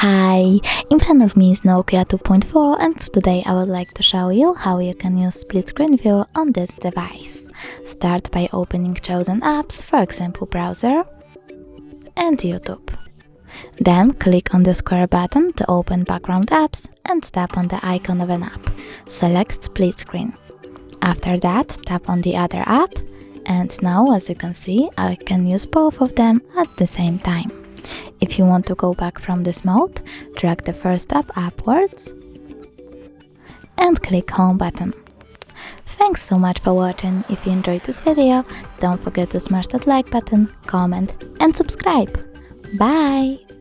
Hi, in front of me is Nokia 2.4 and today I would like to show you how you can use split screen view on this device. Start by opening chosen apps, for example browser and YouTube. Then click on the square button to open background apps and tap on the icon of an app. Select split screen. After that, tap on the other app, and now as you can see I can use both of them at the same time. If you want to go back from this mode, drag the first app upwards and click home button. Thanks so much for watching. If you enjoyed this video, don't forget to smash that like button, comment and subscribe. Bye!